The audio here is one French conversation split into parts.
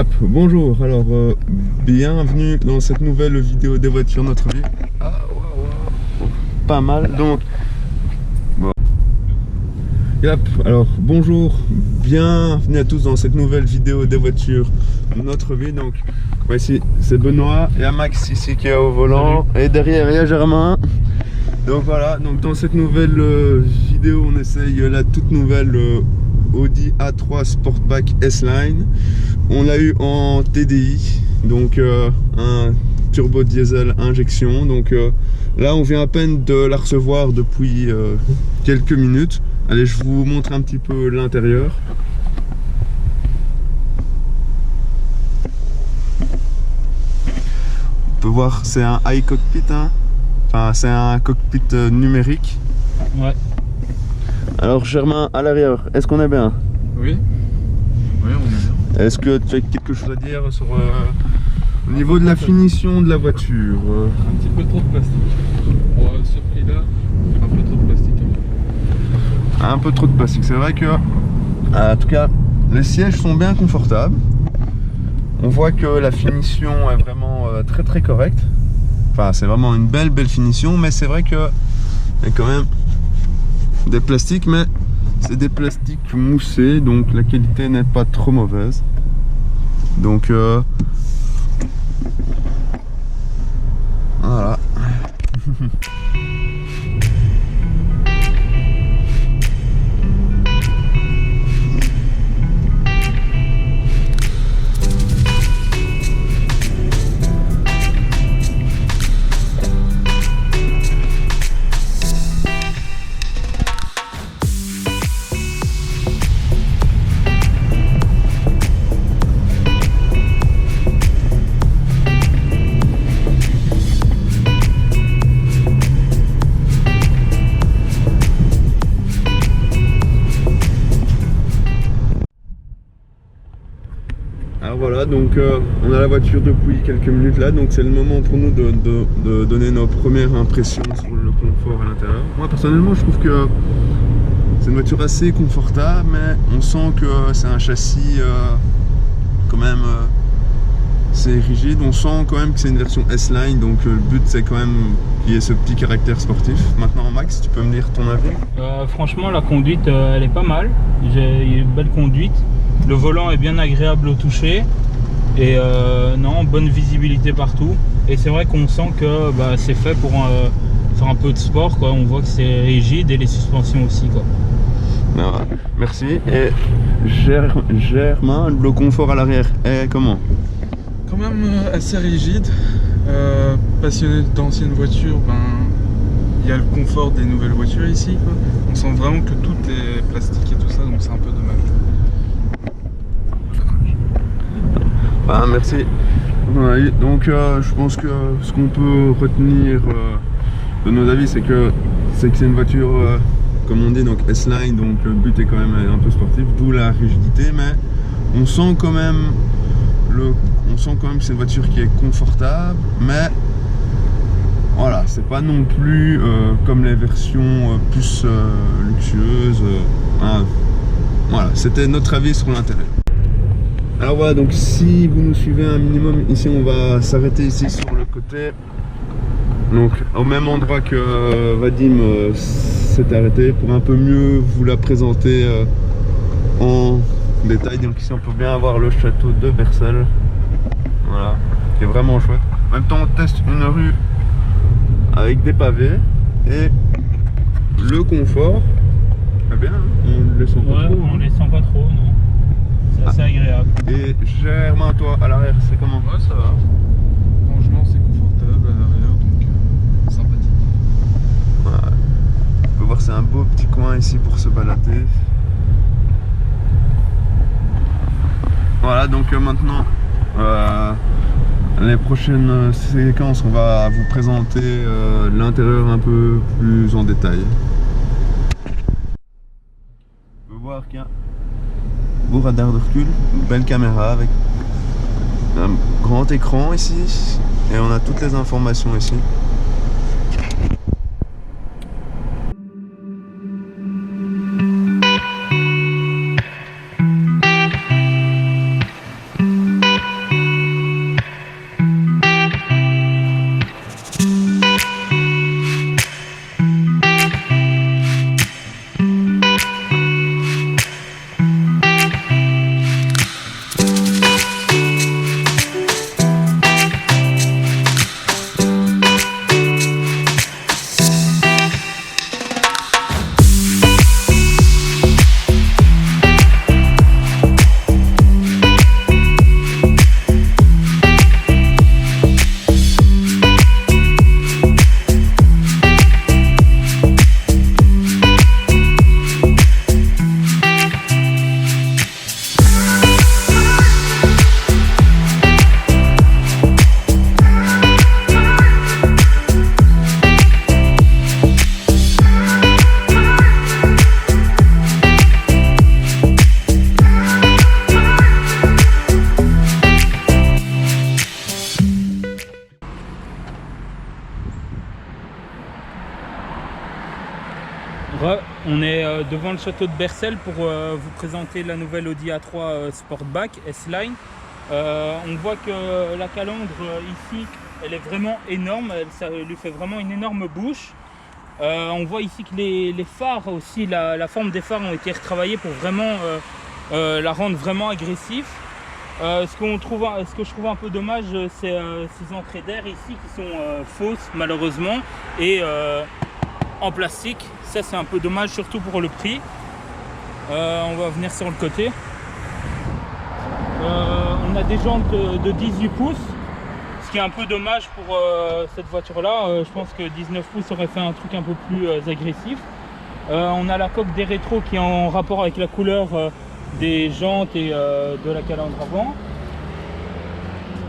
Yep, bonjour, alors bienvenue dans cette nouvelle vidéo des voitures notre vie. Ah, wow. Pas mal, donc bon. Yep, alors bonjour, bienvenue à tous dans cette nouvelle vidéo des voitures notre vie. Donc ici c'est Benoît, il y a Max ici qui est au volant. Salut. Et derrière il y a Germain. Donc voilà, donc dans cette nouvelle vidéo on essaye la toute nouvelle Audi A3 Sportback S-Line. On l'a eu en TDI, donc un turbo diesel injection. Donc là on vient à peine de la recevoir depuis quelques minutes. Allez, je vous montre un petit peu l'intérieur. On peut voir, c'est un iCockpit, hein. Enfin c'est un cockpit numérique. Ouais. Alors Germain, à l'arrière, est-ce qu'on est bien? Oui. Oui, on est bien. Est-ce que tu as quelque chose à dire sur au niveau de la finition de la voiture? Un petit peu trop de plastique. Pour ce prix-là, un peu trop de plastique. Un peu trop de plastique. C'est vrai que, en tout cas, les sièges sont bien confortables. On voit que la finition est vraiment très correcte. Enfin, c'est vraiment une belle finition, mais c'est vrai que il y a quand même des plastiques, mais c'est des plastiques moussés, donc la qualité n'est pas trop mauvaise. Donc voilà. Alors voilà, donc on a la voiture depuis quelques minutes là, donc c'est le moment pour nous de donner nos premières impressions sur le confort à l'intérieur. Moi personnellement je trouve que c'est une voiture assez confortable, mais on sent que c'est un châssis quand même c'est rigide. On sent quand même que c'est une version S-Line, donc le but c'est quand même qu'il y ait ce petit caractère sportif. Maintenant Max, tu peux me dire ton avis? Franchement, la conduite, elle est pas mal. J'ai une belle conduite. Le volant est bien agréable au toucher. Et non, bonne visibilité partout. Et c'est vrai qu'on sent que c'est fait pour faire un peu de sport, quoi. On voit que c'est rigide et les suspensions aussi, quoi. Ah, merci. Et Germain, le confort à l'arrière est comment? Quand même assez rigide. Passionné d'anciennes voitures, il y a le confort des nouvelles voitures ici, quoi. On sent vraiment que tout est plastique et tout ça, donc c'est un peu dommage. Ah, merci. Ouais, donc je pense que ce qu'on peut retenir de nos avis, c'est que c'est une voiture comme on dit, donc S-Line, donc le but est quand même un peu sportif, d'où la rigidité, mais on sent quand même que c'est une voiture qui est confortable, mais voilà, c'est pas non plus comme les versions plus luxueuses. Voilà, c'était notre avis sur l'intérieur. Alors voilà, donc si vous nous suivez un minimum, ici on va s'arrêter ici sur le côté. Donc au même endroit que Vadim s'est arrêté pour un peu mieux vous la présenter en détail. Donc ici on peut bien avoir le château de Bercel. Voilà, qui est vraiment chouette. En même temps on teste une rue avec des pavés et le confort. Ah bien, on le sent pas trop. On les sent pas trop, non. C'est assez agréable. Et Germain, toi à l'arrière, c'est comment? Ouais, ça va. Franchement, c'est confortable à l'arrière, donc sympathique. Ouais. On peut voir, c'est un beau petit coin ici pour se balader. Voilà, donc maintenant, les prochaines séquences, on va vous présenter l'intérieur un peu plus en détail. On peut voir qu'il y a un beau radar de recul, une belle caméra avec un grand écran ici, et on a toutes les informations ici. devant le château de Bercel pour vous présenter la nouvelle Audi A3 Sportback S-Line. On voit que la calandre ici, elle est vraiment énorme, ça lui fait vraiment une énorme bouche. On voit ici que les phares aussi, la forme des phares ont été retravaillés pour vraiment la rendre vraiment agressive. Ce que je trouve un peu dommage, c'est ces entrées d'air ici qui sont fausses malheureusement et en plastique. Ça c'est un peu dommage, surtout pour le prix. On va venir sur le côté. On a des jantes de 18 pouces, ce qui est un peu dommage pour cette voiture là. Je pense que 19 pouces aurait fait un truc un peu plus agressif. On a la coque des rétros qui est en rapport avec la couleur des jantes et de la calandre avant.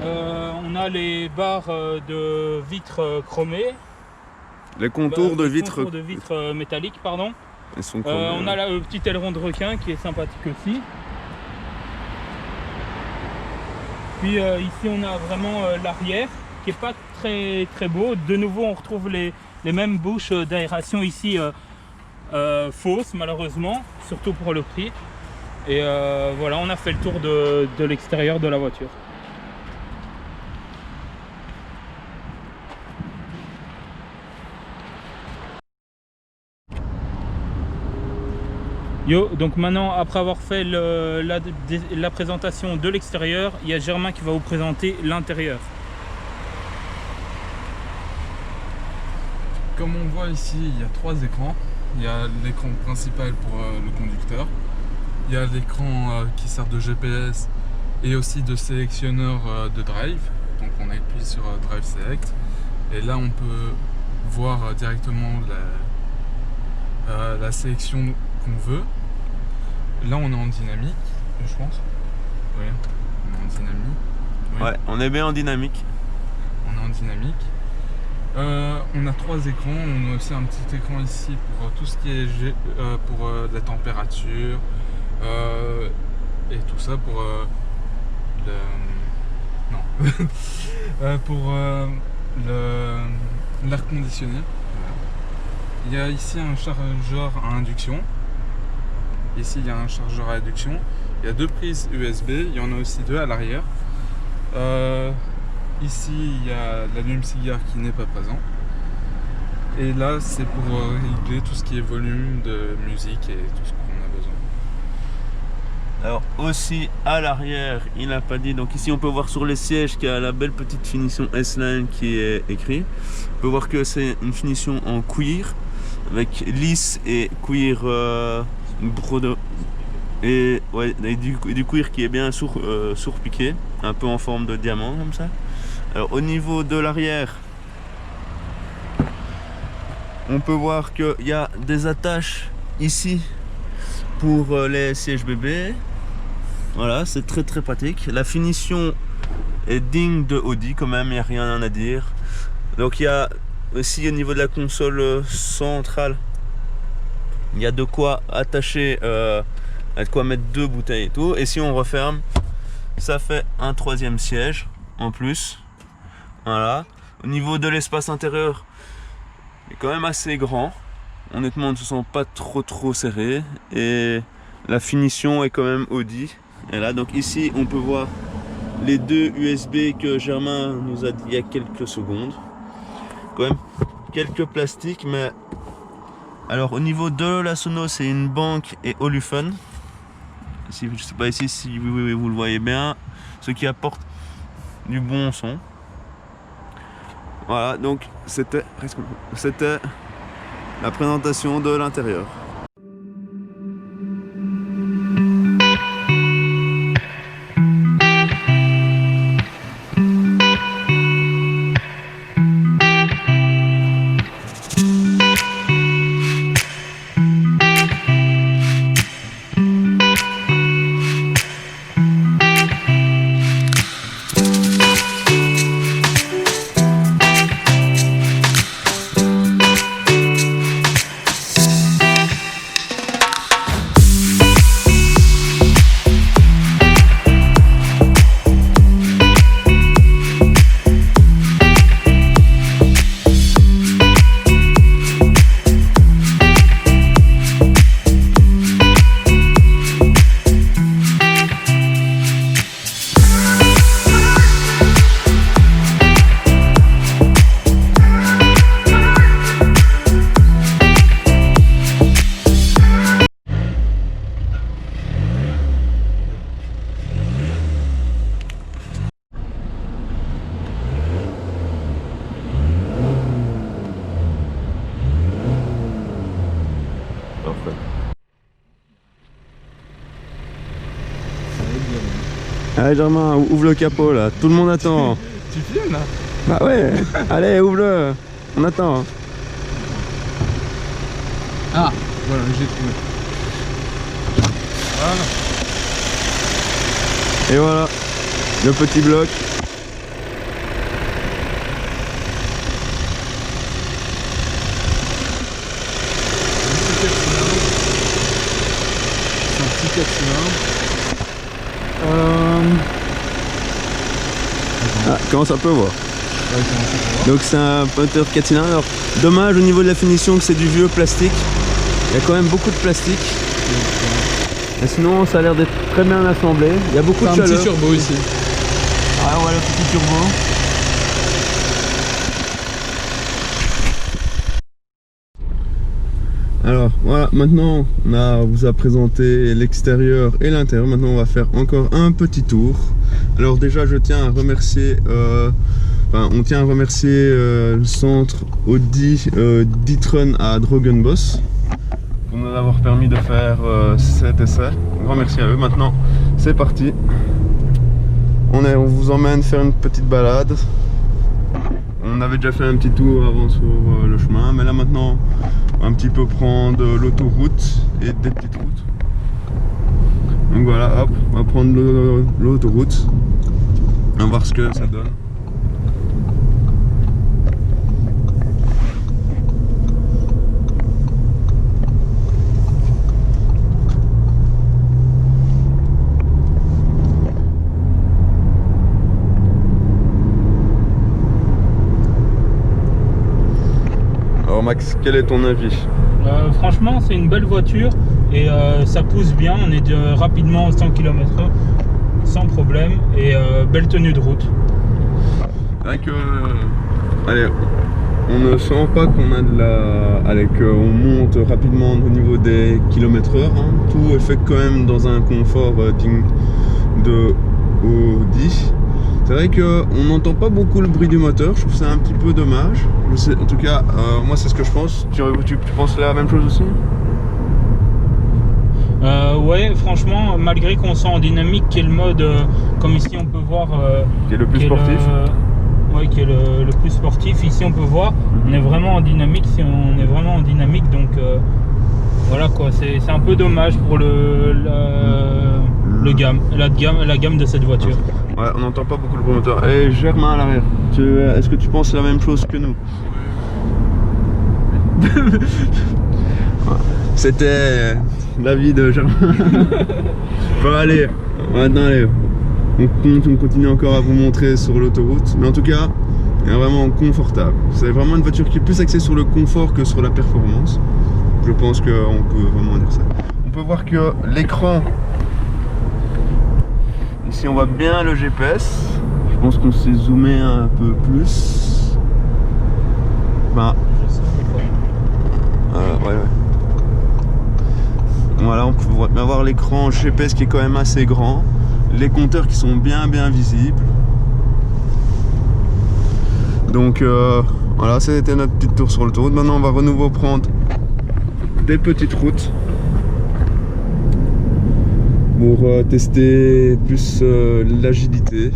On a les barres de vitres chromées. Les contours de vitres. Contours de vitres métalliques, pardon. Elles sont chromées, on a le petit aileron de requin qui est sympathique aussi. Puis ici on a vraiment l'arrière qui est pas très beau. De nouveau on retrouve les mêmes bouches d'aération ici fausses malheureusement, surtout pour le prix. Et voilà, on a fait le tour de l'extérieur de la voiture. Yo, donc maintenant après avoir fait la présentation de l'extérieur, il y a Germain qui va vous présenter l'intérieur. Comme on voit ici, il y a 3 écrans. Il y a l'écran principal pour le conducteur. Il y a l'écran qui sert de GPS et aussi de sélectionneur de drive. Donc on appuie sur Drive Select. Et là on peut voir directement la sélection qu'on veut. Là on est en dynamique, je pense. Oui, on est en dynamique. Oui. Ouais, on est bien en dynamique. On est en dynamique. On a 3 écrans. On a aussi un petit écran ici pour tout ce qui est pour la température et tout ça pour pour l'air conditionné. Il y a ici un chargeur à induction. Ici, il y a un chargeur à induction. Il y a 2 prises USB. Il y en a aussi 2 à l'arrière. Ici, il y a l'allume-cigare qui n'est pas présent. Et là, c'est pour régler tout ce qui est volume de musique et tout ce qu'on a besoin. Alors aussi à l'arrière, il n'a pas dit, donc ici on peut voir sur les sièges qu'il y a la belle petite finition S-Line qui est écrit. On peut voir que c'est une finition en cuir avec lisse et cuir brodeau et, ouais, et du cuir qui est bien surpiqué, un peu en forme de diamant comme ça. Alors au niveau de l'arrière, on peut voir qu'il y a des attaches ici pour les sièges bébés. Voilà, c'est très pratique. La finition est digne de Audi quand même, il n'y a rien à dire. Donc il y a aussi au niveau de la console centrale, il y a de quoi attacher, de quoi mettre 2 bouteilles et tout. Et si on referme, ça fait un 3e siège en plus. Voilà. Au niveau de l'espace intérieur, il est quand même assez grand. Honnêtement, on ne se sent pas trop serré. Et la finition est quand même Audi. Et là, donc ici, on peut voir les 2 USB que Germain nous a dit il y a quelques secondes. Quand même quelques plastiques, mais alors au niveau de la sono, c'est une banque et Olufsen. Ici, je sais pas ici si vous le voyez bien, ce qui apporte du bon son. Voilà, donc c'était la présentation de l'intérieur. Allez Germain, ouvre le capot là, tout le monde attend. Tu filmes là? Bah ouais, allez ouvre-le, on attend. Ah, voilà, j'ai trouvé. Voilà. Et voilà, le petit bloc. C'est un petit 4 cylindres. Ah, comment ça peut voir. Ouais, comment ça peut voir. Donc c'est un moteur 4 cylindres. Alors, dommage au niveau de la finition que c'est du vieux plastique. Il y a quand même beaucoup de plastique. Mais sinon ça a l'air d'être très bien assemblé. Il y a beaucoup de un chaleur. petit turbo ici. Ah ouais, le petit turbo. Alors voilà, maintenant on vous a présenté l'extérieur et l'intérieur. Maintenant on va faire encore un petit tour. Alors déjà je tiens à remercier, on tient à remercier le centre Audi d'e-tron à Drogenbos pour nous avoir permis de faire cet essai. Un grand merci à eux. Maintenant c'est parti. On vous emmène faire une petite balade. On avait déjà fait un petit tour avant sur le chemin, mais là maintenant on va un petit peu prendre l'autoroute et des petites routes. Donc voilà, hop, on va prendre l'autoroute. On va voir ce que ça donne. Alors Max, quel est ton avis? Franchement, c'est une belle voiture et ça pousse bien. On est rapidement 100 km/h sans problème et belle tenue de route. C'est vrai que, allez, on ne sent pas qu'on a de la, allez, qu'on monte rapidement au niveau des kilomètres/heure. Hein. Tout est fait quand même dans un confort digne de Audi. C'est vrai qu'on n'entend pas beaucoup le bruit du moteur, je trouve ça un petit peu dommage. En tout cas, moi c'est ce que je pense. Tu penses la même chose aussi? Ouais, franchement, malgré qu'on sent en dynamique, qui est le mode, comme ici on peut voir... qui est le plus sportif. Ouais, qui est le plus sportif. Ici on peut voir, on est vraiment en dynamique, on est vraiment en dynamique, donc voilà quoi, c'est un peu dommage pour la gamme de cette voiture. Ouais, on n'entend pas beaucoup le bruit moteur. Et Germain à l'arrière, est-ce que tu penses la même chose que nous? C'était l'avis de Germain. Bon allez, maintenant allez, on continue encore à vous montrer sur l'autoroute. Mais en tout cas, il est vraiment confortable. C'est vraiment une voiture qui est plus axée sur le confort que sur la performance. Je pense qu'on peut vraiment dire ça. On peut voir que l'écran, ici on voit bien le GPS. Je pense qu'on s'est zoomé un peu plus. Ben, ouais. Voilà, on peut bien voir l'écran GPS qui est quand même assez grand. Les compteurs qui sont bien visibles. Donc voilà, c'était notre petite tour sur l'autoroute. Maintenant on va de nouveau prendre des petites routes pour tester plus l'agilité.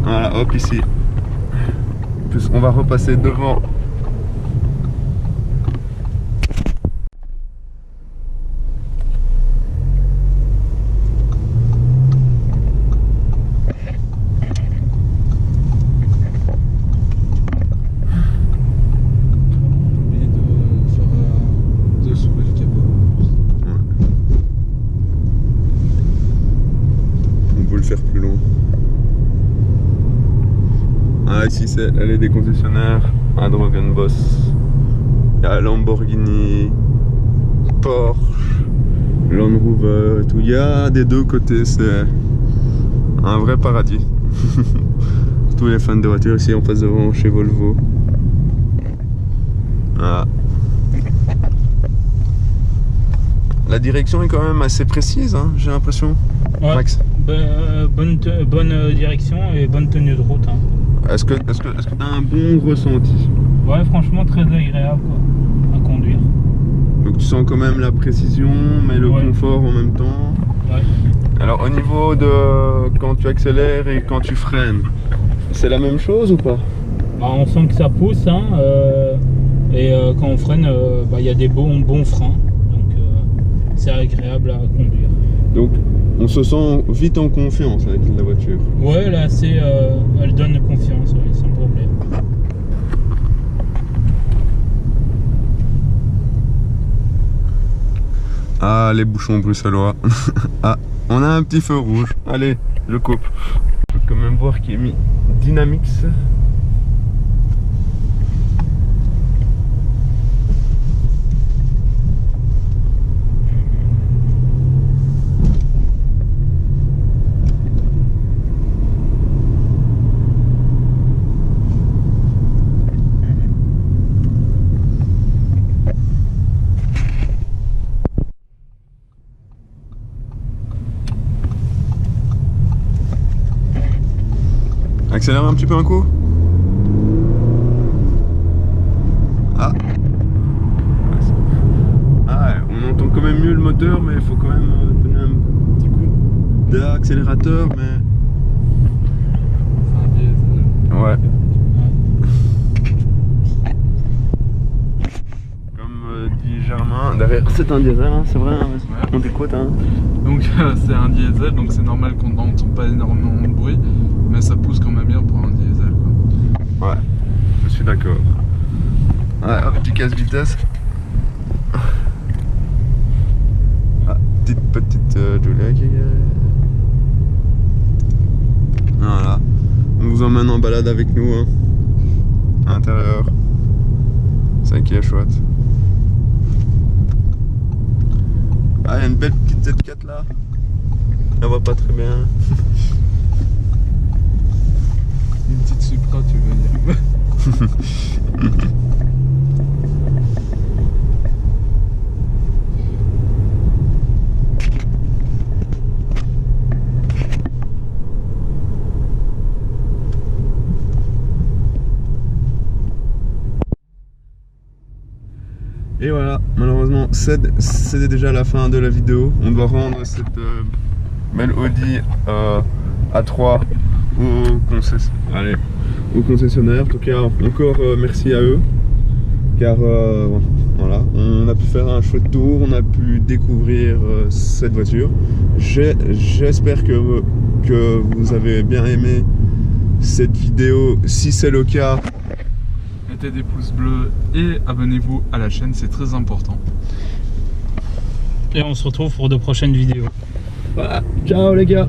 Voilà, hop, ici. Plus on va repasser devant. Faire plus long. Ah, ici c'est l'allée des concessionnaires à Drogenbos. Il y a Lamborghini, Porsche, Land Rover et tout. Il y a des deux côtés, c'est un vrai paradis. Tous les fans de voitures ici en face devant chez Volvo. Ah. La direction est quand même assez précise, hein, j'ai l'impression. Ouais. Max. Bonne direction et bonne tenue de route. Hein. Est-ce que tu as un bon ressenti? Ouais, franchement très agréable quoi, à conduire. Donc tu sens quand même la précision, mais le confort en même temps. Ouais. Alors au niveau de quand tu accélères et quand tu freines, c'est la même chose ou pas? Bah, on sent que ça pousse, hein, et quand on freine, bah, y a des bons freins, donc c'est agréable à conduire. Donc on se sent vite en confiance avec la voiture. Ouais, là, elle donne confiance, ouais, sans problème. Ah, les bouchons bruxellois. Ah, on a un petit feu rouge. Allez, je coupe. Je peux quand même voir qu'il est mis Dynamix. Accélère un petit peu un coup. Ah. Ah, on entend quand même mieux le moteur, mais il faut quand même donner un petit coup d'accélérateur, mais... C'est un diesel. Ouais. Comme dit Germain, derrière c'est un diesel, hein, c'est vrai, hein, on t'écoute. Hein. Donc c'est un diesel, donc c'est normal qu'on n'entend pas énormément de bruit, mais ça pousse quand même bien pour un diesel, quoi. Ouais, je suis d'accord. Ouais, hop, petit casse-vitesse. Ah, petite Julia qui est... Voilà. On vous emmène en balade avec nous, hein. À l'intérieur. C'est ça qui est chouette. Ah, il y a une belle petite Z4 là. Elle va pas très bien. Une petite Supra, tu veux dire. Et voilà, malheureusement, c'est déjà la fin de la vidéo. On doit rendre cette belle Audi A3 au concessionnaire. En tout cas, encore merci à eux. Car voilà, on a pu faire un chouette tour, on a pu découvrir cette voiture. J'espère que vous avez bien aimé cette vidéo. Si c'est le cas, mettez des pouces bleus et abonnez-vous à la chaîne, c'est très important. Et on se retrouve pour de prochaines vidéos. voilà, ciao les gars.